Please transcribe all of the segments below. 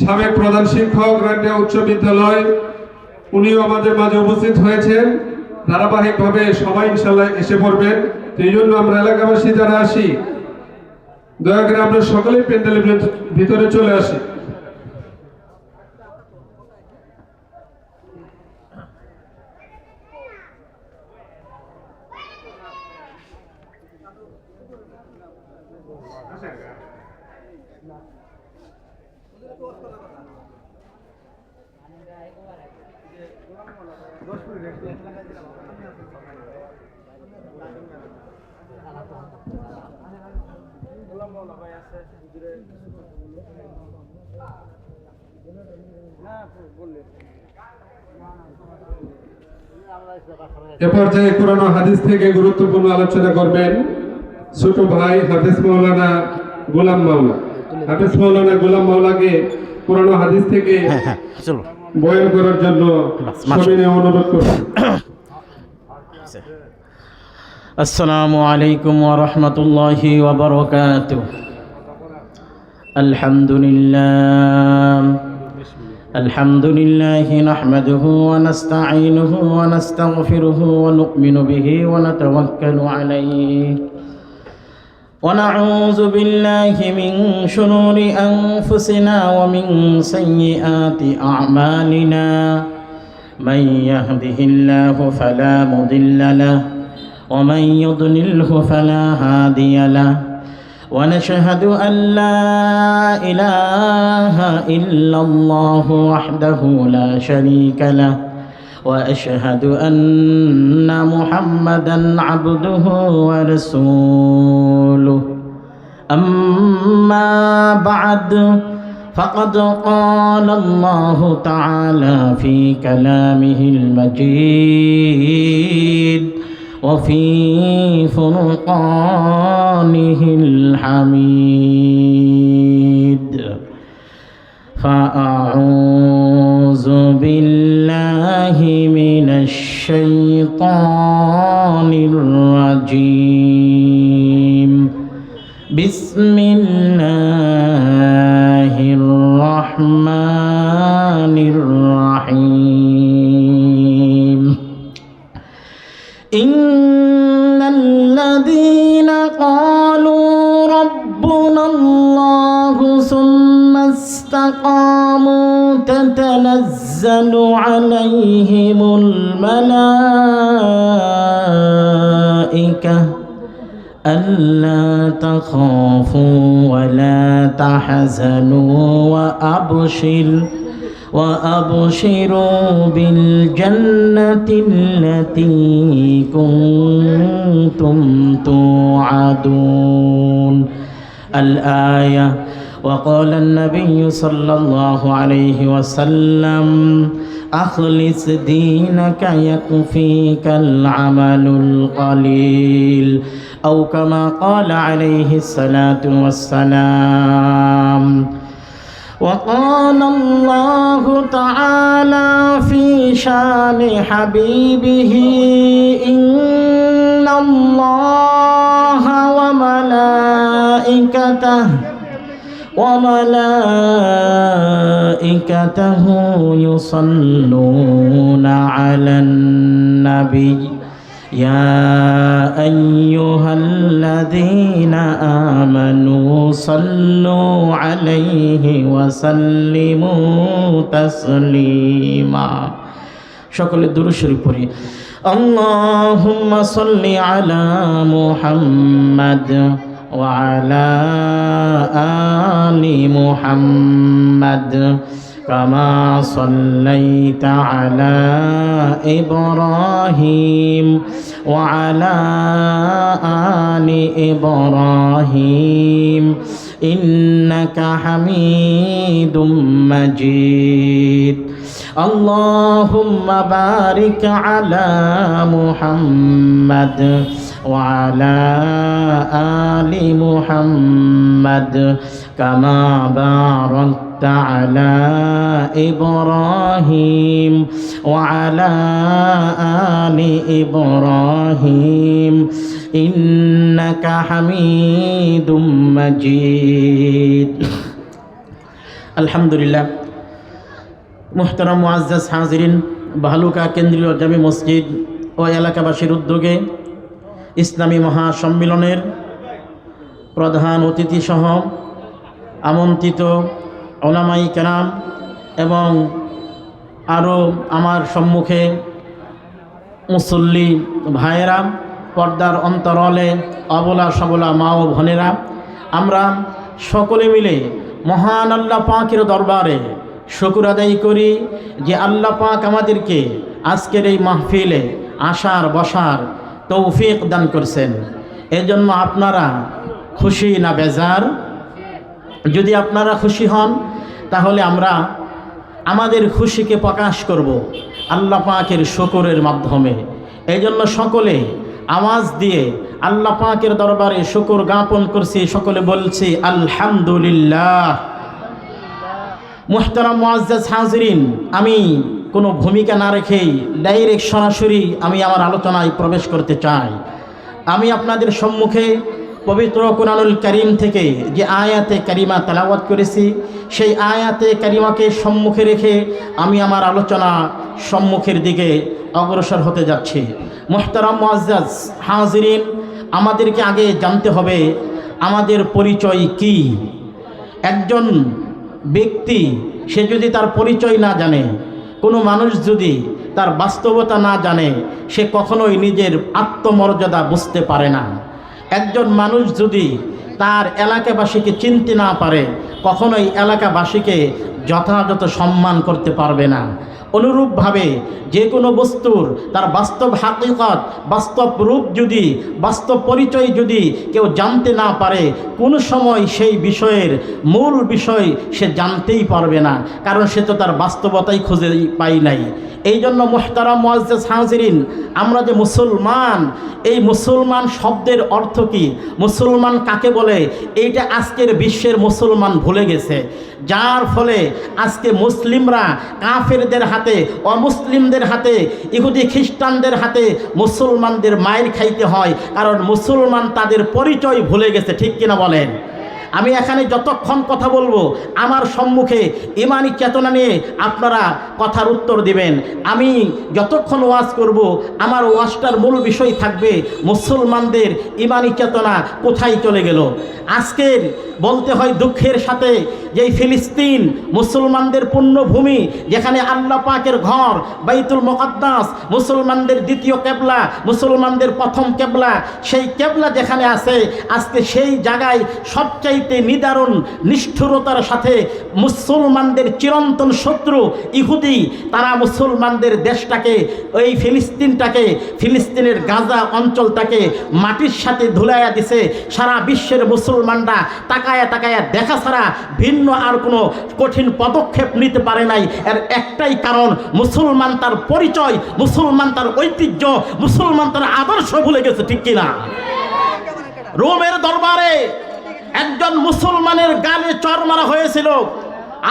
সাবেক প্রধান শিক্ষক রান্না উচ্চ বিদ্যালয়, উনিও আমাদের মাঝে উপস্থিত হয়েছেন। ধারাবাহিকভাবে সবাই ইনশাআল্লাহ এসে পড়বেন। এই জন্য আমরা এলাকাবাসী যারা আসি, দয়া করে আমরা সকলেই প্যান্ডেলের ভিতরে চলে আসি। এ পর্যায়ে কোরআন ও হাদিস থেকে গুরুত্বপূর্ণ আলোচনা করবেন ছোট ভাই হাফেজ মাওলানা গোলাম মাওলা। হাফেজ মাওলানা গোলাম মাওলাকে কোরআন ও হাদিস থেকে বয়ান করার জন্য সবিনয় অনুরোধ করছি। আসসালামু আলাইকুম ওয়া রাহমাতুল্লাহি ওয়া বারাকাতুহু। আলহামদুলিল্লাহি নাহমাদুহু ওয়া নাস্তাঈনুহু ওয়া নাস্তাগফিরুহু ওয়া নু'মিনু বিহি ওয়া নাতাওয়াক্কালু আলাইহি ওয়া নাউযু বিল্লাহি মিন শুরুরি আনফুসিনা ওয়া মিন সাইয়্যিআতি আ'মালিনা। মান ইয়াহদিহিল্লাহু ফালা মুদিল্লা লাহু ومن يضلله فلا هادي له ونشهد أن لا إله إلا الله وحده لا شريك له وأشهد أن محمدا عبده ورسوله أما بعد فقد قال الله تعالى في كلامه المجيد وفي فرقانه الحميد فأعوذ بالله من الشيطان الرجيم بسم الله الرحمن الرحيم إن الذين قالوا ربنا الله ثم استقاموا تتنزل عليهم الملائكة ألا تخافوا ولا تحزنوا وأبشروا بالجنة التي كنتم توعدون. الآية. وقال النبي صلى الله عليه وسلم أخلص دينك يكفيك العمل القليل أو كما قال عليه الصلاة والسلام. وقال الله تعالى في شان حبيبه إن الله وملائكته يصلون على النبي يا أيها الذين آمنوا صلوا عليه وسلموا تسليما. সকলে দুরূদ শরীফ পড়ি। اللهم صل على محمد وعلى آل محمد كما صليت على إبراهيم وعلى آل إبراهيم إنك حميد مجيد. اللهم بارك على محمد وعلى آل محمد كما باركت على إبراهيم وعلى آل إبراهيم إنك حميد مجيد. আলহামদুলিল্লাহ। মুহতারাম মুআজ্জাজ হাজিরিন, ভালুকা কেন্দ্রীয় জামে মসজিদ ও এলাকাবাসীর উদ্যোগে ইসলামী মহাসম্মিলনের প্রধান অতিথি সহ আমন্ত্রিত ওলামাই কেরাম এবং আরও আমার সম্মুখে মুসল্লি ভাইয়েরা, পর্দার অন্তরালে অবলা সবলা মা ও বোনেরা, আমরা সকলে মিলে মহান আল্লাহ পাকের দরবারে শুকর আদায় করি যে আল্লাহ পাক আমাদেরকে আজকের এই মাহফিলে আসার বসার তৌফিক দান করছেন। এজন্য আপনারা খুশি না বেজার? যদি আপনারা খুশি হন তাহলে আমরা আমাদের খুশিকে প্রকাশ করব আল্লাহ পাকের শুকরের মাধ্যমে। এই জন্য সকলে আওয়াজ দিয়ে আল্লাহ পাকের দরবারে শুকর জ্ঞাপন করছি, সকলে বলছি আলহামদুলিল্লাহ। মুহতারাম মুআজ্জাজ হাজিরিন, আমি কোনো ভূমিকা না রেখেই ডাইরেক্ট সরাসরি আমি আমার আলোচনায় প্রবেশ করতে চাই। আমি আপনাদের সম্মুখে পবিত্র কুরআনুল কারীম থেকে যে আয়াতে কারিমা তেলাওয়াত করেছি, সেই আয়াতে কারিমাকে সম্মুখে রেখে আমি আমার আলোচনা সম্মুখের দিকে অগ্রসর হতে যাচ্ছি। মুহতারাম মুআজ্জাজ হাজিরিন, আমাদেরকে আগে জানতে হবে আমাদের পরিচয় কি। একজন ব্যক্তি সে যদি তার পরিচয় না জানে, কোনো মানুষ যদি তার বাস্তবতা না জানে, সে কখনোই নিজের আত্মমর্যাদা বুঝতে পারে না। একজন মানুষ যদি তার এলাকাবাসীকে চিনতে না পারে, কখনোই এলাকাবাসীকে যথাযথ সম্মান করতে পারবে না। অনুরূপভাবে যে কোনো বস্তুর তার বাস্তব হাকিকত, বাস্তব রূপ যদি, বাস্তব পরিচয় যদি কেউ জানতে না পারে, কোনো সময় সেই বিষয়ের মূল বিষয় সে জানতেই পারবে না, কারণ সে তো তার বাস্তবতাই খুঁজে পাই নাই। এই জন্য মুহতারাম মুআজ্জাজ হাজিরিন, আমরা যে মুসলমান, এই মুসলমান শব্দের অর্থ কি, মুসলমান কাকে বলে, এইটা আজকের বিশ্বের মুসলমান ভুলে গেছে। যার ফলে আজকে মুসলিমরা কাফেরদের হাতে, অমুসলিমদের হাতে, ইহুদি খ্রিস্টানদের হাতে মুসলমানদের মাইর খাইতে হয়, কারণ মুসলমান তাদের পরিচয় ভুলে গেছে। ঠিক কিনা বলেন? আমি এখানে যতক্ষণ কথা বলবো আমার সম্মুখে ইমানি চেতনা নিয়ে আপনারা কথার উত্তর দিবেন। আমি যতক্ষণ ওয়াজ করব আমার ওয়াজটার মূল বিষয় থাকবে মুসলমানদের ইমানি চেতনা কোথায় চলে গেল। আজকের বলতে হয় দুঃখের সাথে যে ফিলিস্তিন মুসলমানদের পুণ্যভূমি, যেখানে আল্লাহ পাকের ঘর বাইতুল মুকাদ্দাস, মুসলমানদের দ্বিতীয় কেবলা, মুসলমানদের প্রথম কেবলা, সেই কেবলা যেখানে আছে, আজকে সেই জায়গায় সবচাইতে নিদারুণ নিষ্ঠুরতার সাথে মুসলমানদের চিরন্তন শত্রু ইহুদি, তারা মুসলমানদের দেশটাকে, ওই ফিলিস্তিনটাকে, ফিলিস্তিনের গাজা অঞ্চলটাকে মাটির সাথে ধুলাইয়া দিছে। সারা বিশ্বের মুসলমানরা তাকায়া তাকায়া দেখা ছাড়া ভিন্ন আর কোনো কঠিন পদক্ষেপ নিতে পারে নাই। এর একটাই কারণ, মুসলমান তার পরিচয়, মুসলমান তার ঐতিহ্য, মুসলমান তার আদর্শ ভুলে গেছে। ঠিক কিনা? রোমের দরবারে একজন মুসলমানের গালে চর মারা হয়েছিল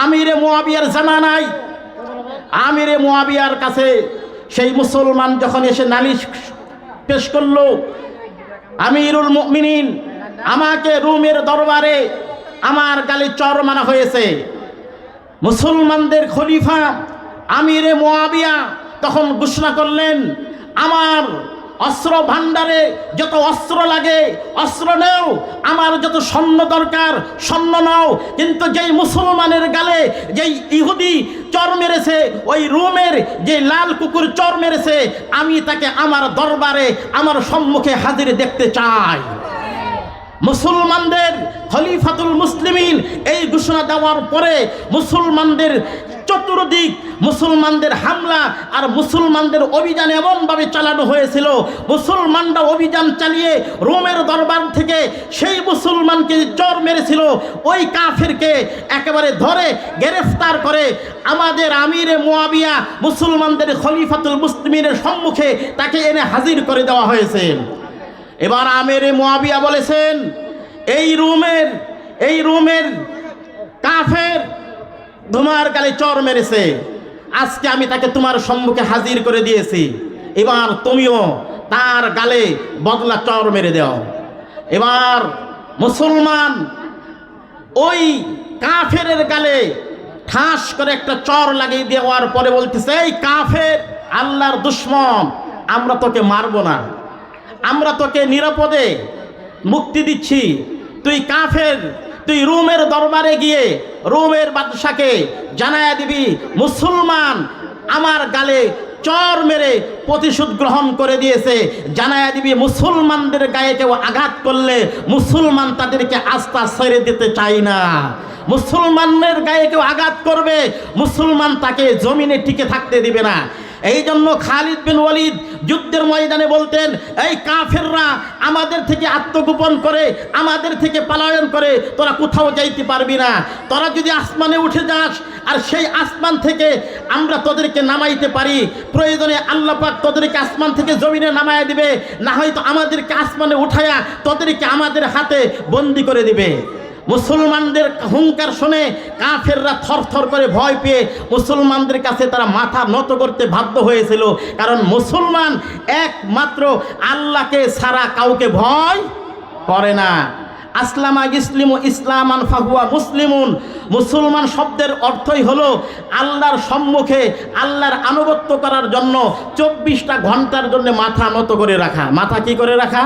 আমিরে মুয়াবিয়ার জামানায়। আমিরে মুয়াবিয়ার কাছে সেই মুসলমান যখন এসে নালিশ পেশ করলো, আমিরুল মুমিনিন, আমাকে রোমের দরবারে আমার গালে চর মারা হয়েছে। মুসলমানদের খলিফা আমিরে মুয়াবিয়া তখন ঘোষণা করলেন, আমার অস্ত্র ভান্ডারে যত অস্ত্র লাগে অস্ত্র নেও, আমার যত সৈন্য দরকার সৈন্য নাও, কিন্তু যেই মুসলমানের গালে যেই ইহুদি চর মেরেছে, ওই রোমের যে লাল কুকুর চর মেরেছে, আমি তাকে আমার দরবারে, আমার সম্মুখে হাজির দেখতে চাই। মুসলমানদের খলিফাতুল মুসলিমিন এই ঘোষণা দেওয়ার পরে মুসলমানদের চতুর্দিক মুসলমানদের হামলা আর মুসলমানদের অভিযান এমনভাবে চালানো হয়েছিল, মুসলমানরা অভিযান চালিয়ে রোমের দরবার থেকে সেই মুসলমানকে চর মেরেছিল, ওই কাফেরকে একেবারে ধরে গ্রেফতার করে আমাদের আমিরে মুয়াবিয়া মুসলমানদের খলিফাতুল মুসলিমিনের সম্মুখে তাকে এনে হাজির করে দেওয়া হয়েছে। এবার আমিরে মুয়াবিয়া বলেছেন, এই রোমের কাফের তোমার গালে চর মেরেছে, আজকে আমি তাকে তোমার সম্মুখে হাজির করে দিয়েছি, এবার তুমিও তার গালে বদলা চর মেরে দাও। এবার মুসলমান ওই কাফেরের গালে ঠাস করে একটা চর লাগিয়ে দেওয়ার পরে বলতেছে, এই কাফের, আল্লাহর দুশমন, আমরা তোকে মারবো না, আমরা তোকে নিরাপদে মুক্তি দিচ্ছি। তুই কাফের, তুই রোমের দরবারে গিয়ে রোমের বাদশাকে জানায়া দিবি মুসলমান আমার গালে চর মেরে প্রতিশোধ গ্রহণ করে দিয়েছে। জানায়া দিবি মুসলমানদের গায়ে কেউ আঘাত করলে মুসলমান তাদেরকে আস্থা ছেড়ে দিতে চায় না। মুসলমানের গায়ে কেউ আঘাত করবে, মুসলমান তাকে জমিনে টিকে থাকতে দিবে না। এই জন্য খালিদ বিন ওয়ালিদ যুদ্ধের ময়দানে বলতেন, এই কাফেররা আমাদের থেকে আত্মগোপন করে, আমাদের থেকে পলায়ন করে, তোরা কোথাও যাইতে পারবি না। তোরা যদি আসমানে উঠে যাস আর সেই আসমান থেকে আমরা তোদেরকে নামাইতে পারি, প্রয়োজনে আল্লাহ পাক তোদেরকে আসমান থেকে জমিনে নামাইয়া দিবে, না হয়তো আমাদেরকে আসমানে উঠায়া তোদেরকে আমাদের হাতে বন্দি করে দিবে। মুসলমানদের হুঙ্কার শুনে কাফেররা থরথর করে ভয় পেয়ে মুসলমানদের কাছে তারা মাথা নত করতে বাধ্য হয়েছিল। কারণ মুসলমান একমাত্র আল্লাহকে ছাড়া কাউকে ভয় করে না। আসলামা ইসলিমু ইসলামান ফাহুয়া মুসলিমুন, মুসলমান শব্দের অর্থই হলো আল্লাহর সম্মুখে আল্লাহর আনুগত্য করার জন্য 24টা ঘন্টার জন্য মাথা নত করে রাখা। মাথা কি করে রাখা?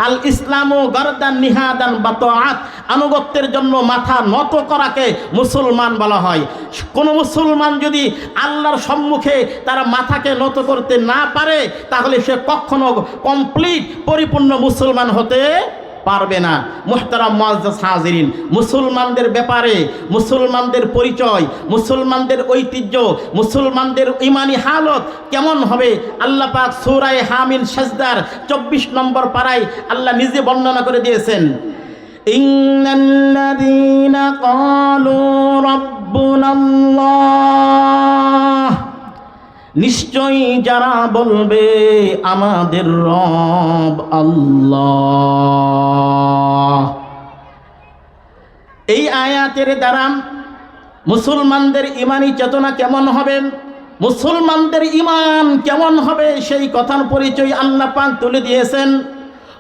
আল ইসলামু গরদান নিহাদান বাতাআত, আনুগত্যের জন্য মাথা নত করাকে মুসলমান বলা হয়। কোন মুসলমান যদি আল্লাহর সম্মুখে তারা মাথাকে নত করতে না পারে, তাহলে সে কখনো কমপ্লিট পরিপূর্ণ মুসলমান হতে পারবে না। মুহতারাম মুআজ্জাজ হাজিরিন, মুসলমানদের ব্যাপারে, মুসলমানদের পরিচয়, মুসলমানদের ঐতিহ্য, মুসলমানদের ঈমানি হালত কেমন হবে, আল্লাহ পাক সূরা হামিম সাজদার 24 নম্বর পারায় আল্লাহ নিজে বর্ণনা করে দিয়েছেন। ইন্নাল্লাযীনা ক্বালু রাব্বুনাল্লাহ, নিশ্চয়ই যারা বলবে আমাদের রব আল্লাহ। এই আয়াতের দ্বারা মুসলমানদের ঈমানি চেতনা কেমন হবে, মুসলমানদের ঈমান কেমন হবে, সেই কথার পরিচয় আল্লাহ পাক তুলে দিয়েছেন।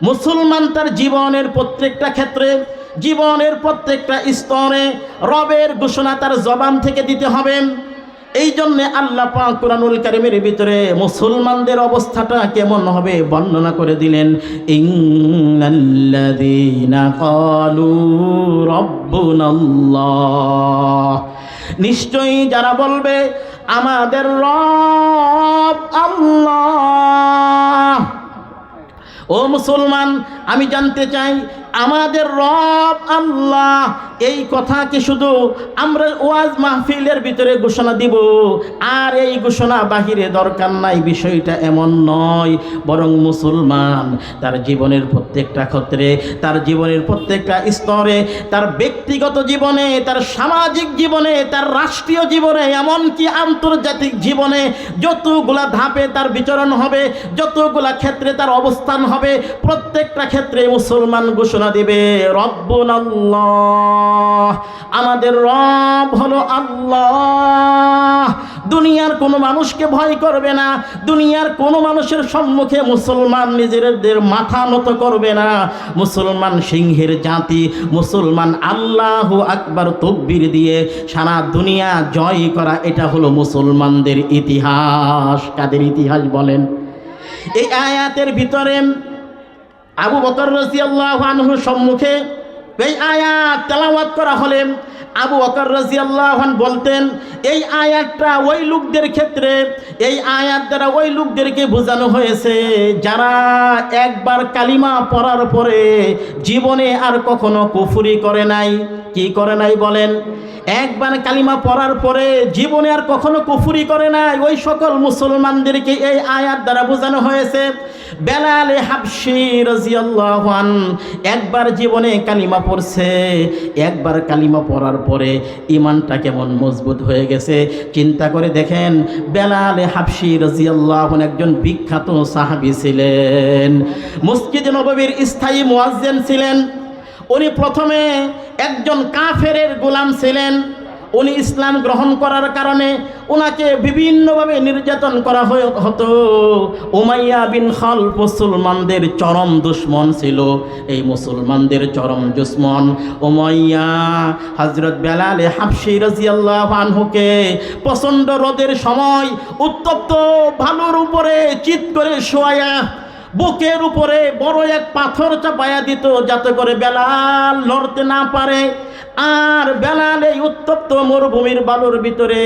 মুসলমান তার জীবনের প্রত্যেকটা ক্ষেত্রে, জীবনের প্রত্যেকটা স্তরে রবের ঘোষণা তার জবান থেকে দিতে হবে। এই জন্যে আল্লাহ পাক কুরআনুল কারীমের ভিতরে মুসলমানদের অবস্থাটা কেমন হবে বর্ণনা করে দিলেন। ইন্নাল্লাযীনা ক্বালু রাব্বুনাল্লাহ, নিশ্চয়ই যারা বলবে আমাদের রব আল্লাহ। ও মুসলমান, আমি জানতে চাই আমাদের রব আল্লাহ, এই কথা কি শুধু আমরা ওয়াজ মাহফিলের ভিতরে ঘোষণা দিব আর এই ঘোষণা বাহিরে দরকার নাই, বিষয়টা এমন নয়। বরং মুসলমান তার জীবনের প্রত্যেকটা ক্ষেত্রে, তার জীবনের প্রত্যেকটা স্তরে, তার ব্যক্তিগত জীবনে, তার সামাজিক জীবনে, তার রাষ্ট্রীয় জীবনে, এমনকি আন্তর্জাতিক জীবনে যতগুলা ধাপে তার বিচরণ হবে, যতগুলা ক্ষেত্রে তার অবস্থান হবে, প্রত্যেকটা ক্ষেত্রে মুসলমান ঘোষণা দিবে রব্বুনাল্লাহ, আমাদের রব হলো আল্লাহ। দুনিয়ার কোনো মানুষকে ভয় করবে না, দুনিয়ার কোনো মানুষের সম্মুখে মুসলমান নিজেদের মাথা নত করবে না। মুসলমান সিংহের জাতি, মুসলমান আল্লাহু আকবার তাকবীর দিয়ে সারা দুনিয়া জয় করা, এটা হলো মুসলমানদের ইতিহাস। কাদের ইতিহাস বলেন? এই আয়াতের ভিতরে আবু বকর রাদিয়াল্লাহু আনহুর সম্মুখে এই আয়াত তেলাওয়াত করা হলে আবু বকর রাদিয়াল্লাহু আনহু বলতেন, এই আয়াতটা ওই লোকদের ক্ষেত্রে, এই আয়াত দ্বারা ওই লোকদেরকে বোঝানো হয়েছে যারা একবার কালিমা পড়ার পরে জীবনে আর কখনো কুফরি করে নাই। কি করে নাই বলেন? একবার কালিমা পড়ার পরে জীবনে আর কখনো কুফরি করে নাই, ওই সকল মুসলমানদেরকে এই আয়াত দ্বারা বোঝানো হয়েছে। বেলাল হাবশী রাদিয়াল্লাহু আনহু একবার জীবনে কালিমা পড়ছে, একবার কালিমা পড়ার পরে ঈমানটা কেমন মজবুত হয়ে গেছে চিন্তা করে দেখেন। বেলাল হাবশী রাদিয়াল্লাহু আনহু একজন বিখ্যাত সাহাবী ছিলেন, মসজিদে নববীর স্থায়ী মুয়াজ্জিন ছিলেন। উনি প্রথমে একজন কাফেরের গোলাম ছিলেন, উনি ইসলাম গ্রহণ করার কারণে ওনাকে বিভিন্নভাবে নির্যাতন করা হতো। উমাইয়া বিন খালফ মুসলমানদের চরম দুশমন ছিল। এই মুসলমানদের চরম দুশমন উমাইয়া হযরত বেলাল হাবশী রাদিয়াল্লাহু আনহুকে প্রচণ্ড রোদের সময় উত্তপ্ত ভালুর উপরে চিৎ করে শোয়ায়া বুকের উপরে বড় এক পাথর চাপায়া দিত, যাতে করে বেলাল লড়তে না পারে। আর বেলাল এই উত্তপ্ত মরুভূমির বালুর ভিতরে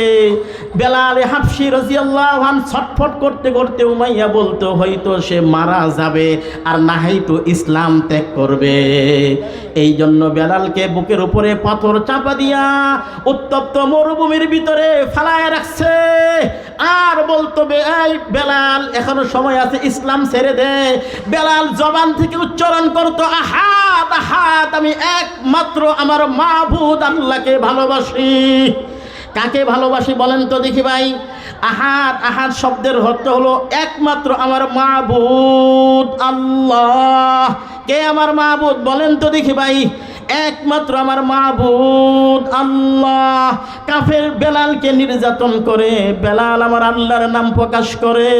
বেলাল হাবশী রাদিয়াল্লাহু আনহু ছটফট করতে করতে উমাইয়া বলতো হয়তো সে মারা যাবে আর না হয়তো ইসলাম ত্যাগ করবে। এই জন্য বেলালকে বুকের উপরে পাথর চাপা দিয়া উত্তপ্ত মরুভূমির ভিতরে ফালায় রাখছে। আর বলতো এই বেলাল এখনো সময় আছে, ইসলাম ছেড়ে দে। বেলাল জবান থেকে উচ্চারণ করতো আহাদ আহাদ, আমি একমাত্র আমার মাবুদ আল্লাহকে ভালোবাসি। কাকে ভালোবাসি বলেন তো দেখি ভাই? আহাদ, আহাদ শব্দের অর্থ হলো একমাত্র আমার মাবুদ আল্লাহ। কে আমার মাবুদ বলেন তো দেখি ভাই? একমাত্র আমার মাবুদ আল্লাহ। কাফের বেলালকে নির্যাতন করে বেলাল আমার আল্লাহর নাম প্রকাশ করে।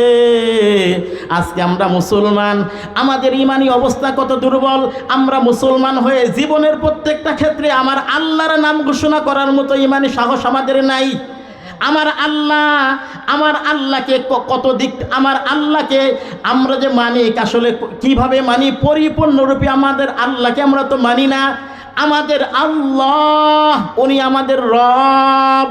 আজকে আমরা মুসলমান, আমাদের ইমানি অবস্থা কত দুর্বল। আমরা মুসলমান হয়ে জীবনের প্রত্যেকটা ক্ষেত্রে আমার আল্লাহর নাম ঘোষণা করার মতো ইমানি সাহস আমাদের নাই। আমার আল্লাহকে কত দিক, আমার আল্লাহকে আমরা যে মানি আসলে কিভাবে মানি? পরিপূর্ণরূপে আমাদের আল্লাহকে আমরা তো মানি না। আমাদের আল্লাহ উনি আমাদের রব,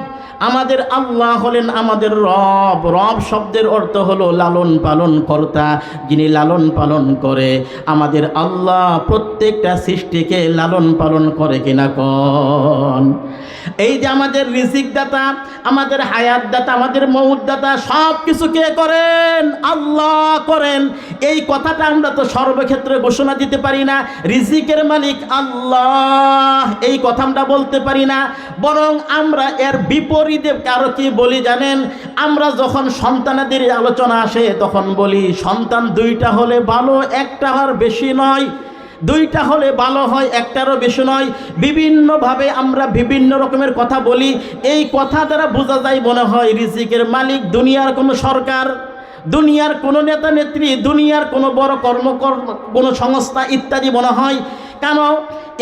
আমাদের আল্লাহ হলেন আমাদের রব। রব শব্দের অর্থ হলো লালন পালন কর্তা, যিনি লালন পালন করে। আমাদের আল্লাহ প্রত্যেকটা সৃষ্টিকে লালন পালন করে কিনা কোন? এই যে আমাদের রিজিক দাতা, আমাদের হায়াত দাতা, আমাদের মউত দাতা, সব কিছু কে করেন? আল্লাহ করেন। এই কথাটা আমরা তো সর্বক্ষেত্রে ঘোষণা দিতে পারি না, রিজিকের মালিক আল্লাহ, এই কথা আমরা বলতে পারি না। বরং আমরা এর বিপরীতে কারো কি বলি জানেন? আমরা যখন সন্তানাদের আলোচনা আসে তখন বলি সন্তান দুইটা হলে ভালো, একটা হওয়ার বেশি নয়। দুইটা হলে ভালো হয়, একটারও বেশি নয়। বিভিন্নভাবে আমরা বিভিন্ন রকমের কথা বলি। এই কথা দ্বারা বোঝা যায় মনে হয় রিজিকের মালিক দুনিয়ার কোনো সরকার, দুনিয়ার কোনো নেতা নেত্রী, দুনিয়ার কোনো বড় কোনো সংস্থা ইত্যাদি মনে হয়। কেন?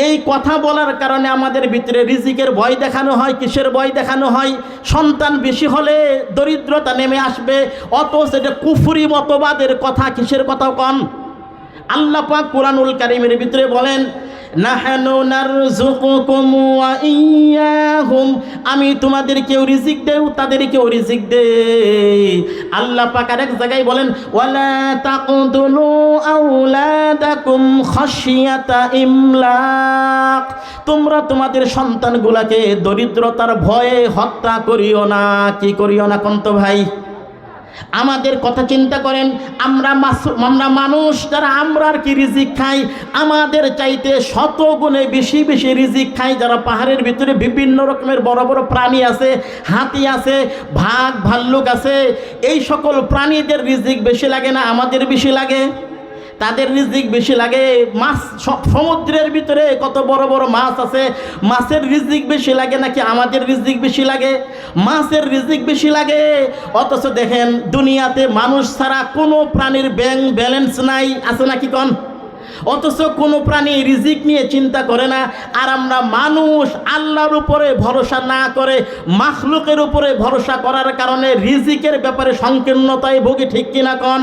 এই কথা বলার কারণে আমাদের ভিতরে রিজিকের ভয় দেখানো হয়। কিসের ভয় দেখানো হয়? সন্তান বেশি হলে দরিদ্রতা নেমে আসবে। অথচ এটা কুফরি মতবাদের কথা। কিসের কথা কন? আল্লাহ পাক কুরআনুল কারীমের ভিতরে বলেন নাহনু নারযুকুকুম ওয়া ইয়্যাহুম, আমি তোমাদেরকেও রিজিক দেই তাদেরকেও রিজিক দেই। আল্লাহ পাক আরেক জায়গায় বলেন ওয়ালা তাকতুলু আওলাদাকুম খাশিয়াতা ইমলাক, তোমরা তোমাদের সন্তানগুলোকে দরিদ্রতার ভয়ে হত্যা করিও না। কি করিও না কোন তো ভাই? আমাদের কথা চিন্তা করেন, আমরা মানুষ যারা আমরা আর কি রিজিক খাই, আমাদের চাইতে শত গুণে বেশি বেশি রিজিক খাই যারা পাহাড়ের ভিতরে বিভিন্ন রকমের বড় বড় প্রাণী আছে, হাতি আছে, বাঘ ভাল্লুক আছে। এই সকল প্রাণীদের রিজিক বেশি লাগে না আমাদের বেশি লাগে? তাদের রিজিক বেশি লাগে। মাছ, সমুদ্রের ভিতরে কত বড় বড় মাছ আছে, মাছের রিজিক বেশি লাগে নাকি আমাদের রিজিক বেশি লাগে? মাছের রিজিক বেশি লাগে। অথচ দেখেন দুনিয়াতে মানুষ ছাড়া কোনো প্রাণীর ব্যাংক ব্যালেন্স নাই, আছে নাকি কন? অথচ কোনো প্রাণী রিজিক নিয়ে চিন্তা করে না। আর আমরা মানুষ আল্লাহর উপরে ভরসা না করে মাখলুকের উপরে ভরসা করার কারণে রিজিকের ব্যাপারে সংকীর্ণতায় ভোগী, ঠিক কিনা কন?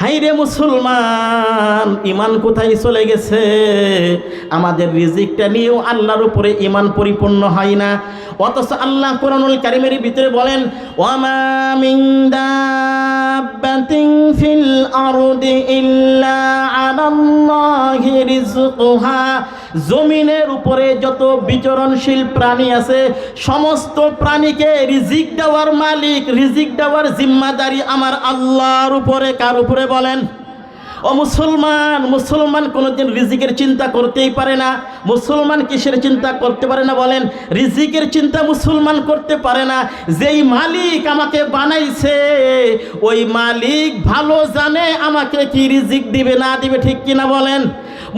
হাইরে মুসলমান, ইমান কোথায় চলে গেছে? আমাদের রিজিকটা নিয়েও আল্লাহর উপরে ইমান পরিপূর্ণ হয় না। অথচ আল্লাহ কুরআনুল কারীমের ভিতরে বলেন ওয়ামা মিন দাব্বাতিন ফিল আরদি ইল্লা আলাল্লাহি রিজকুহা, জমিনের উপরে যত বিচরণশীল প্রাণী আছে সমস্ত প্রাণীকে রিজিক দেওয়ার মালিক, রিজিক দেওয়ার জিম্মাদারি আমার আল্লাহর উপরে। কার উপরে বলেন? ও মুসলমান, মুসলমান কোনোদিন রিজিকের চিন্তা করতেই পারে না। মুসলমান কিসের চিন্তা করতে পারে না বলেন? রিজিকের চিন্তা মুসলমান করতে পারে না। যেই মালিক আমাকে বানাইছে ওই মালিক ভালো জানে আমাকে কি রিজিক দিবে না দিবে, ঠিক কিনা বলেন?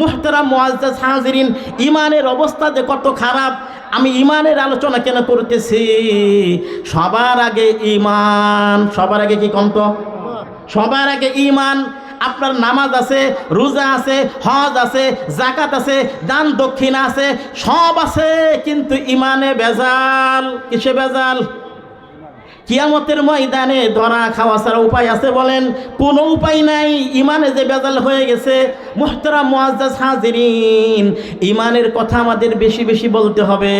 মুহতারাম মুআজ্জাজ হাজিরিন, ইমানের অবস্থা যে কত খারাপ। আমি ইমানের আলোচনা কেন করতেছি? সবার আগে ইমান, সবার আগে কি কন্ত? সবার আগে ইমান। আপনার নামাজ আছে, রোজা আছে, হজ আছে, যাকাত আছে, দান দক্ষিণা আছে, সব আছে, কিন্তু ইমানে ভেজাল। কিসে ভেজাল? কিয়ামতের ময়দানে ধরা খাওয়া ছাড়া উপায় আছে বলেন? কোনো উপায় নাই। ইমানে যে ভেজাল হয়ে গেছে। মুহতারাম মুআজ্জাজ হাজিরিন, ইমানের কথা আমাদের বেশি বেশি বলতে হবে।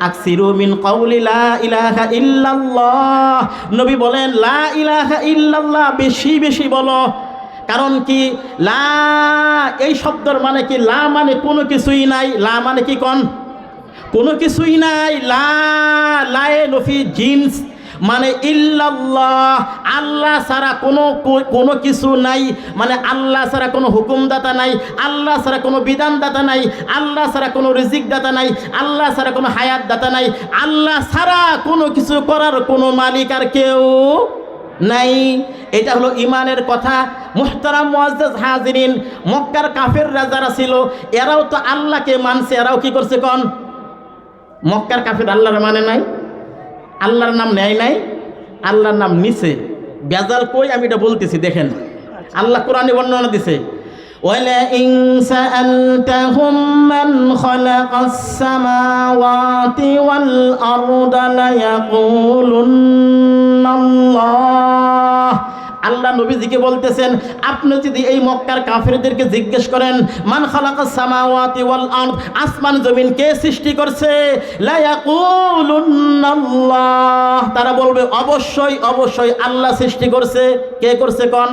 আকসিরু মিন কাউলি লা ইলাহা ইল্লাল্লাহ। নবী বলেন লা ইলাহা ইল্লাল্লাহ বেশি বেশি বলো। কারণ কি? লা, এই শব্দের মানে কি? লা মানে কোনো কিছুই নাই। লা মানে কি কোন? কোনো কিছুই নাই। লা, লায়ে নফি জিন্স, মানে ইল্লাল্লাহ, আল্লাহ ছাড়া কোনো কিছু নাই। মানে আল্লাহ ছাড়া কোনো হুকুমদাতা নাই, আল্লাহ ছাড়া কোনো বিধানদাতা নাই, আল্লাহ ছাড়া কোনো রিজিকদাতা নাই, আল্লাহ ছাড়া কোনো হায়াতদাতা নাই, আল্লাহ ছাড়া কোনো কিছু করার কোনো মালিক আর কেউ নাই। এটা হলো ইমানের কথা। মুহতারাম মুআজ্জাজ হাজিরিন, মক্কার কাফেররা যারা ছিল এরাও তো আল্লাহকে মানছে। এরাও কি করছে কোন? মক্কার কাফের আল্লাহর মানে নাই, আল্লাহর নাম নেয় নাই, আল্লাহর নাম নিছে। বেজাল কই আমি এটা বলতেছি, দেখেন আল্লাহ কোরআনে বর্ণনা দিছে, ওয়ালাইন সাআলতাহুম মান খালাকাস সামাওয়াতি ওয়াল আরদা লায়াকুলুন্নাল্লাহ। আল্লাহ নবীজিকে বলতেছেন, আপনি যদি এই মক্কার কাফেরদেরকে জিজ্ঞেস করেন মান খালাকাস সামাওয়াতি ওয়াল আরদ, আসমান জমিন কে সৃষ্টি করছে, লা ইয়াকুলুন্নাল্লাহ, তারা বলবে অবশ্যই অবশ্যই আল্লাহ সৃষ্টি করছে। কে করছে কোন?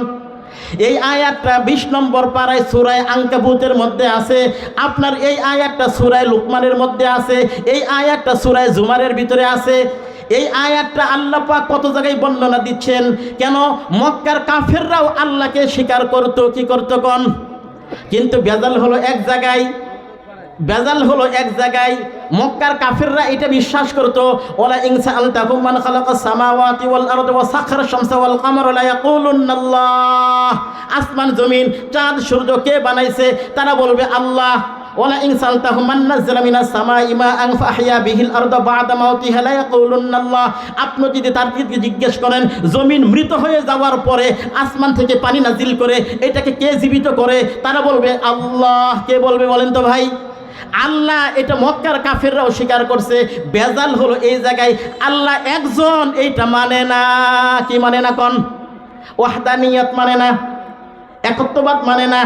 এই আয়াতটা 20 নম্বর পারায় সূরা আনকাবুতের মধ্যে আছে। আপনার এই আয়াতটা সূরা লুকমানের মধ্যে আছে। এই আয়াতটা সূরা জুমারের ভিতরে আছে। এই আয়াতটা আল্লাহ পাক কত জায়গায় বর্ণনা দিচ্ছেন। কেন? মক্কার কাফেররাও আল্লাহকে স্বীকার করতো। কি করতো কোন? কিন্তু বেজাল হলো এক জায়গায়, বেজাল হলো এক জায়গায়। মক্কার কাফেররা এটা বিশ্বাস করতো, ওয়ালা ইন সাআলতাহুম মান খালাকাস সামাওয়াতি ওয়াল আরদা ওয়া সাখারা শামসা ওয়াল কামারা লা ইয়াকুলুন্নাল্লাহ, আসমান জমিন চাঁদ সূর্য কে বানাইছে? তারা বলবে আল্লাহ। ওয়ালা ইন সাআলতাহুম মান নাযালা মিনাস সামাই মাআন ফাহইয়া বিহিল আরদা বা'দা মাউতিহা লা ইয়াকুলুন্নাল্লাহ, আপনি যদি তাদেরকে জিজ্ঞেস করেন জমিন মৃত হয়ে যাওয়ার পরে আসমান থেকে পানি নাজিল করে এটাকে কে জীবিত করে? তারা বলবে আল্লাহ। কে বলবে বলেন তো ভাই? আল্লাহ। এটা মক্কার কাফেররাও স্বীকার করছে। বেজাল হলো এই জায়গায়, আল্লাহ একজন এইটা মানে না। কি মানে না কোন? ওয়াহদানিয়ত মানে না, একত্ববাদ মানে না।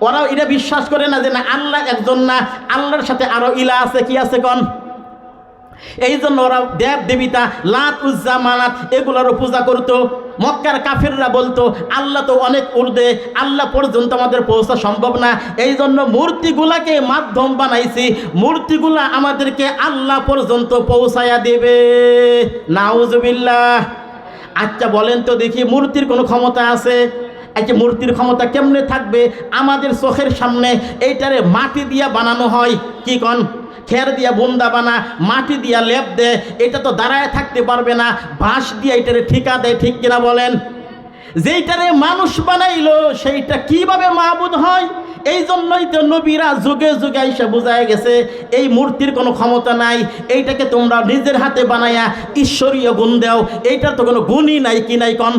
ওরাও এটা বিশ্বাস করে না যে না আল্লাহ একজন না, আল্লাহর সাথে আরো ইলা আছে। কি আছে কোন? এই জন্য ওরা দেব দেবিতা লাত উজ্জা মানাত এগুলোরও পূজা করতো। মক্কার কাফেররা বলতো আল্লাহ তো অনেক ঊর্ধ্বে, আল্লাহ পর্যন্ত আমাদের পৌঁছা সম্ভব না, এই জন্য মূর্তিগুলাকে মাধ্যম বানাইছি, মূর্তিগুলা আমাদেরকে আল্লাহ পর্যন্ত পৌঁছায়া দেবে। নাউজুবিল্লাহ। আচ্ছা বলেন তো দেখি, মূর্তির কোনো ক্ষমতা আছে? একটা মূর্তির ক্ষমতা কেমনে থাকবে? আমাদের চোখের সামনে এইটারে মাটি দিয়া বানানো হয়। কি কন? খের দিয়া বুন্দা বানা, মাটি দিয়া লেপ দেয়, এটা তো দাঁড়ায় থাকতে পারবে না, বাঁশ দিয়ে এটারে ঠিকা দেয়। ঠিক কিনা বলেন? যেইটারে মানুষ বানাইলো সেইটা কিভাবে মাবুদ হয়? এই জন্যই তো নবীরা যুগে যুগে এসে বুঝায় গেছে এই মূর্তির কোনো ক্ষমতা নাই, এইটাকে তোমরা নিজের হাতে বানাইয়া ঈশ্বরীয় গুণ দাও, এইটার তো কোনো গুণই নাই। কি নাই কন?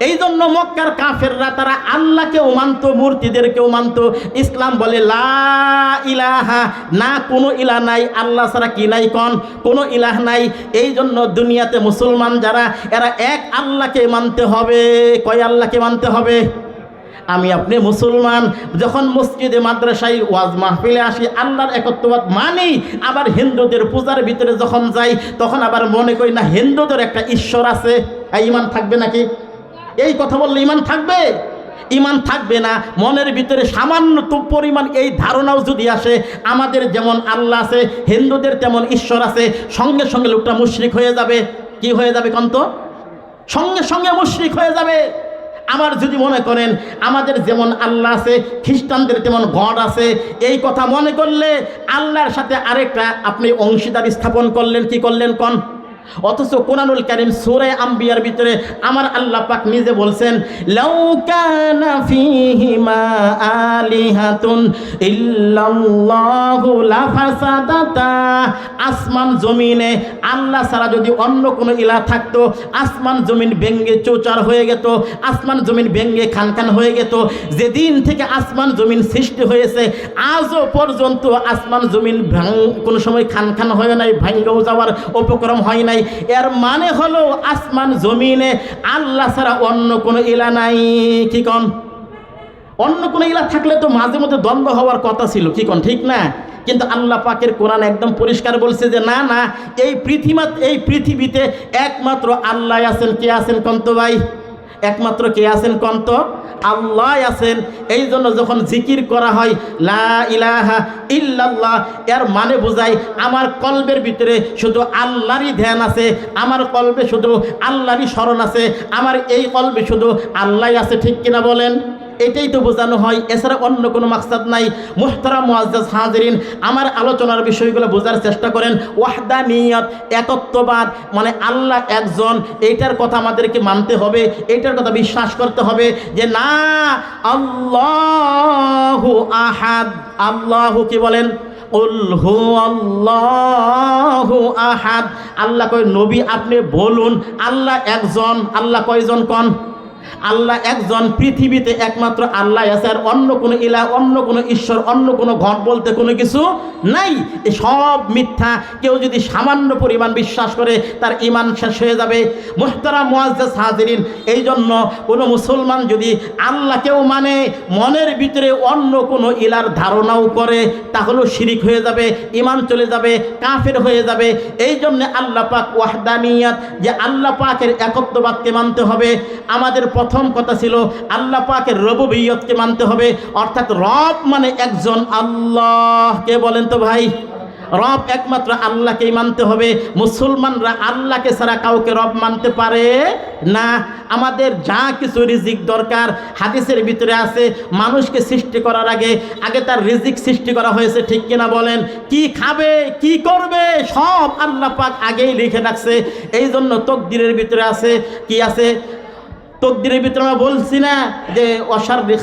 এই জন্য মক্কার কাফেররা তারা আল্লাহকেও মানত, মূর্তিদেরকেও মানত। ইসলাম বলে লা ইলাহা, না কোনো ইলাহ নাই, আল্লাহ ছাড়া কি নাই কন? কোনো ইলাহ নাই। এই জন্য দুনিয়াতে মুসলমান যারা এরা এক আল্লাহকে মানতে হবে। কয় আল্লাহকে মানতে হবে? আমি আপনি মুসলমান যখন মসজিদে মাদ্রাসায় ওয়াজ মাহফিলে আসি আল্লাহর একত্ববাদ মানি, আবার হিন্দুদের পূজার ভিতরে যখন যাই তখন আবার মনে করি না হিন্দুদের একটা ঈশ্বর আছে। এই ঈমান থাকবে নাকি? এই কথা বললে ঈমান থাকবে? ঈমান থাকবে না। মনের ভিতরে সামান্য পরিমাণ এই ধারণাও যদি আসে আমাদের যেমন আল্লাহ আছে, হিন্দুদের তেমন ঈশ্বর আছে, সঙ্গে সঙ্গে লোকটা মুশরিক হয়ে যাবে। কি হয়ে যাবে কন্ত? সঙ্গে সঙ্গে মুশরিক হয়ে যাবে। আবার যদি মনে করেন আমাদের যেমন আল্লাহ আছে, খ্রিস্টানদের তেমন গড আছে, এই কথা মনে করলে আল্লাহর সাথে আরেকটা আপনি অংশীদার স্থাপন করলেন। কি করলেন কন? অথচ কোরআনুল কারীম সূরা আম্বিয়ার ভিতরে আমার আল্লাহ পাক নিজে বলছেন, লাউ কানা ফীহিমা আলিহাতুন ইল্লাল্লাহু লাফাসাদাতা। আসমান জমিনে আল্লাহ ছাড়া যদি অন্য কোনো ইলাহ থাকতো, আসমান জমিন ভেঙ্গে চৌচার হয়ে যেত, আসমান জমিন ভেঙ্গে খানখান হয়ে যেত। যেদিন থেকে আসমান জমিন সৃষ্টি হয়েছে আজও পর্যন্ত আসমান জমিন কোনো সময় খানখান হয় নাই, ভাঙ্গাও যাওয়ার উপক্রম হয় নাই। এর মানে হলো আসমান জমিনে আল্লাহ ছাড়া অন্য কোনো ইলাহ নাই। কি কন? অন্য কোনো ইলাহ থাকলে তো মাঝে মধ্যে দ্বন্দ্ব হওয়ার কথা ছিল, কি কন, ঠিক না? কিন্তু আল্লাহ পাকের কোরআন একদম পরিষ্কার বলছে যে না না, এই পৃথিবীতে একমাত্র আল্লাহ আছেন। কে আছেন কন্ত ভাই? একমাত্র কে আছেন কন্ত? আল্লাহ আছেন। এই জন্য যখন জিকির করা হয় লা ইলাহা ইল্লাল্লাহ, এর মানে বোঝায় আমার কলবের ভিতরে শুধু আল্লাহরই ধ্যান আছে, আমার কলবে শুধু আল্লাহরই স্মরণ আছে, আমার এই কলবে শুধু আল্লাহ আছে। ঠিক কিনা বলেন? এটাই তো বোঝানো হয়, এছাড়া অন্য কোনো মাকসাদ নাই। মুহতারাম মুআজ্জাজ হাজিরিন, আমার আলোচনার বিষয়গুলো বোঝার চেষ্টা করেন। ওয়াহদানিয়ত, একত্ববাদ, মানে আল্লাহ একজন, এইটার কথা আমাদেরকে মানতে হবে, এইটার কথা বিশ্বাস করতে হবে যে না, আল্লাহু আহাদ। আল্লাহু কি বলেন? কুল হুয়াল্লাহু আহাদ। আল্লাহ কয় নবী আপনি বলুন আল্লাহ একজন। আল্লাহ কয়জন কন? আল্লাহ একজন। পৃথিবীতে একমাত্র আল্লাহ আছে, আর অন্য কোনো ইলাহ, অন্য কোনো ঈশ্বর, অন্য কোনো ঘট বলতে কোনো কিছু নাই। এ সব মিথ্যা। কেউ যদি সামান্য পরিমাণ বিশ্বাস করে তার ঈমান শেষ হয়ে যাবে। মুহতারাম মুআজ্জাজ হাজিরিন, এই জন্য কোনো মুসলমান যদি আল্লাহকেও মানে মনের ভিতরে অন্য কোনো ইলার ধারণাও করে তাহলেও শিরিক হয়ে যাবে, ঈমান চলে যাবে, কাফের হয়ে যাবে। এই জন্য আল্লাহ পাক ওয়াহদানিয়াত, যে আল্লাহ পাকের একত্ববাদকে মানতে হবে। আমাদের প্রথম কথা ছিল আল্লাহ পাকের রুবুবিয়তকে মানতে হবে, অর্থাৎ রব মানে একজন আল্লাহ। কে বলেন তো ভাই? রব একমাত্র আল্লাহকেই মানতে হবে। মুসলমানরা আল্লাহকে ছাড়া কাউকে রব মানতে পারে না। আমাদের যা কিছু রিজিক দরকার হাদিসের ভিতরে আছে, মানুষকে সৃষ্টি করার আগে তার রিজিক সৃষ্টি করা হয়েছে। ঠিক কিনা বলেন? কি খাবে, কি করবে, সব আল্লাহ পাক আগেই লিখে রাখছে। এই জন্য তকদিরের ভিতরে আছে, কি আছে? তকদিরের ভিতরে আমরা বলছি না যে ওয়াশাররি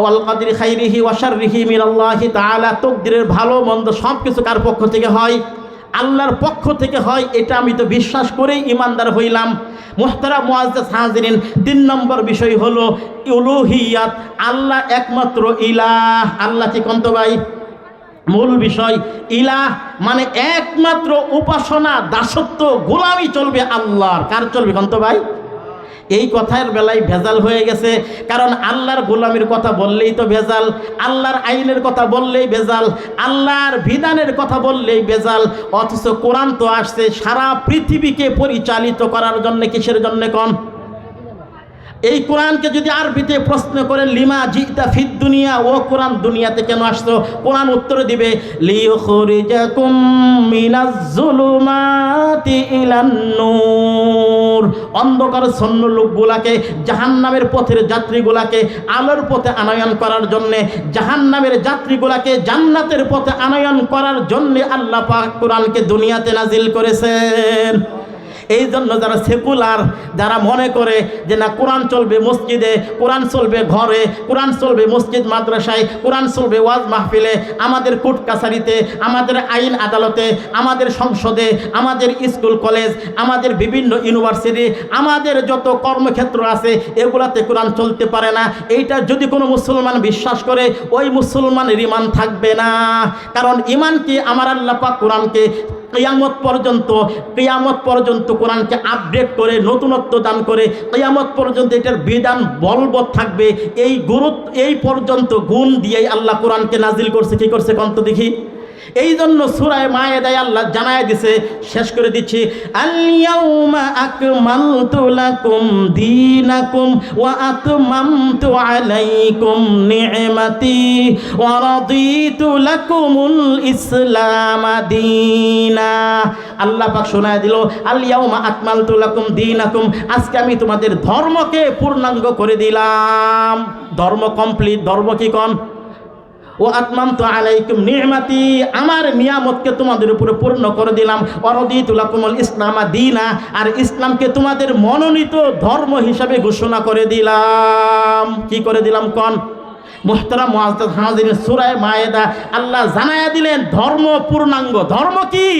ওয়াল কাদরি খাইরিহি ওয়াশাররিহি মিনাল্লাহি তাআলা। তকদিরের ভালো মন্দ সব কিছু কার পক্ষ থেকে হয়? আল্লাহর পক্ষ থেকে হয়। এটা আমি তো বিশ্বাস করেই ইমানদার হইলাম। মুহতারাম মুআজ্জাজ হাজিরিন, 3 নম্বর বিষয় হলো উলুহিয়াত। আল্লাহ একমাত্র ইলাহ। আল্লাহ কি কন্ত ভাই? মূল বিষয় ইলাহ মানে একমাত্র উপাসনা, দাসত্ব, গোলামি চলবে আল্লাহর। কার চলবে কন্ত ভাই? এই কথার বেলায় ভেজাল হয়ে গেছে। কারণ আল্লাহর গোলামির কথা বললেই তো ভেজাল, আল্লাহর আইনের কথা বললেই ভেজাল, আল্লাহর বিধানের কথা বললেই ভেজাল। অথচ কোরআন তো আসছে সারা পৃথিবীকে পরিচালিত করার জন্য। কিসের জন্য কন? এই কোরআনকে যদি আরবিতে প্রশ্ন করেন লিমা জিতা ফিদ দুনিয়া, ও কোরআন দুনিয়াতে কেন আসছো? কোরআন উত্তর দিবে লিইখরিজাকুম মিনাজ জুলুমাতি ইলান নূর। অন্ধকারাচ্ছন্ন লোকগুলাকে, জাহান্নামের পথের যাত্রীগুলাকে আলোর পথে আনয়ন করার জন্যে, জাহান্নামের যাত্রীগুলাকে জান্নাতের পথে আনয়ন করার জন্যে আল্লাহ পাক কোরআনকে দুনিয়াতে নাজিল করেছেন। এই জন্য যারা সেকুলার, যারা মনে করে যে না কোরআন চলবে মসজিদে, কোরআন চলবে ঘরে, কোরআন চলবে মসজিদ মাদ্রাসায়, কোরআন চলবে ওয়াজ মাহফিলে, আমাদের কোর্ট কাছারিতে, আমাদের আইন আদালতে, আমাদের সংসদে, আমাদের স্কুল কলেজ, আমাদের বিভিন্ন ইউনিভার্সিটি, আমাদের যত কর্মক্ষেত্র আছে এগুলাতে কোরআন চলতে পারে না। এইটা যদি কোনো মুসলমান বিশ্বাস করে ওই মুসলমানের ঈমান থাকবে না। কারণ ঈমান কি? আমার আল্লাহ পাক কোরআনকে কিয়ামত পর্যন্ত কোরআনকে আপডেট করে নতুনত্ব দান করে কিয়ামত পর্যন্ত এটার বিধান বলবৎ থাকবে। এই পর্যন্ত গুণ দিয়েই আল্লাহ কোরআনকে নাজিল করছে। কি করছে কন্ত দেখি? এই জন্য সূরা মায়েদায় আল্লাহ জানায় দিছে, শেষ করে দিচ্ছি, আল ইয়াউমা আকমালতু লাকুম দীনাকুম ওয়া আতমামতু আলাইকুম নি'মাতি ওয়া রাদিতু লাকুমুল ইসলাম দীনা। আল্লাহ পাক শোনায় দিল, আল ইয়াউমা আকমালতু লাকুম দীনাকুম, আজকে আমি তোমাদের ধর্মকে পূর্ণাঙ্গ করে দিলাম। ধর্ম কমপ্লিট। ধর্ম কি কন? ও আতমামতু আলাইকুম নি'মাতি, আমার নিয়ামতকে তোমাদের উপরে পূর্ণ করে দিলাম। ওয়ারাদিতু লাকুমুল ইসলামা দীনা, আর ইসলামকে তোমাদের মনোনীত ধর্ম হিসাবে ঘোষণা করে দিলাম। কি করে দিলাম কোন? মুহতারাম মুআজ্জাজ হাজিরিন, সূরা মায়েদা আল্লাহ জানায়া দিলেন ধর্ম পূর্ণাঙ্গ। ধর্ম কি?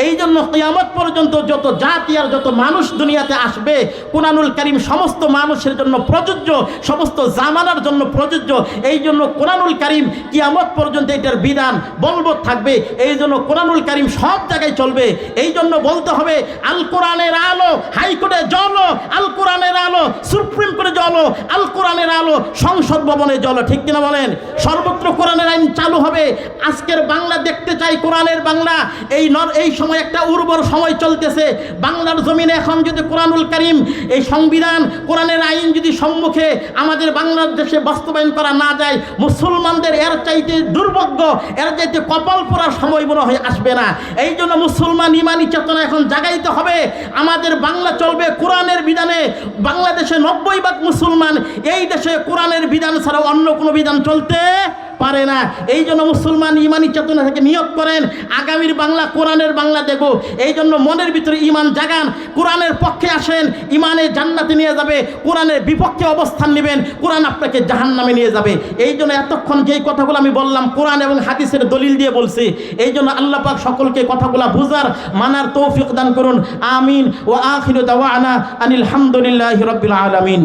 এই জন্য কিয়ামত পর্যন্ত যত জাতি আর যত মানুষ দুনিয়াতে আসবে, কোরআনুল কারীম সমস্ত মানুষের জন্য প্রযোজ্য, সমস্ত জামানার জন্য প্রযোজ্য। এই জন্য কোরআনুল কারীম কিয়ামত পর্যন্ত এটার বিধান বলবৎ থাকবে। এই জন্য কোরআনুল কারীম সব জায়গায় চলবে। এই জন্য বলতে হবে আল কোরআনের আলো হাইকোর্টে জ্বলো, আল কোরআনের আলো সুপ্রিম কোর্টে জ্বলো, আল কোরআনের আলো সংসদ ভবনে জ্বলো। ঠিক কিনা বলেন? সর্বত্র কোরআনের আইন চালু হবে। আজকের বাংলা দেখতে চাই, কোরআনের বাংলা। এই সময় একটা উর্বর সময় চলতেছে। বাংলার জমিনে এখন যদি কোরআনুল কারীম, এই সংবিধান, কোরআনের আইন যদি সম্মুখে আমাদের বাংলাদেশে বাস্তবায়ন করা না যায়, মুসলমানদের এর চাইতে দুর্ভাগ্য, এর চাইতে কপাল পোড়ার সময় মনে হয় আসবে না। এই জন্য মুসলমান ইমানি চেতনা এখন জাগাইতে হবে। আমাদের বাংলা চলবে কোরআনের বিধানে। বাংলাদেশে 90% মুসলমান, এই দেশে কোরআনের বিধান ছাড়া অন্য কোনো বিধান চলতে পারে না। এই জন্য মুসলমান ইমানি চেতনা থেকে নিয়ত করেন আগামীর বাংলা কোরআনের বাংলা দেব। এই জন্য মনের ভিতরে ইমান জাগান, কোরআনের পক্ষে আসেন, ইমানে জান্নাতে নিয়ে যাবে। কোরআনের বিপক্ষে অবস্থান নেবেন, কোরআন আপনাকে জাহান্নামে নিয়ে যাবে। এই জন্য এতক্ষণ যেই কথাগুলো আমি বললাম কোরআন এবং হাদিসের দলিল দিয়ে বলছি। এই জন্য আল্লাহ পাক সকলকে কথাগুলো বুঝার মানার তৌফিক দান করুন। আমিন। ওয়া আখিরু দাওয়ানা আনিল হামদুলিল্লাহি রাব্বিল আলামিন।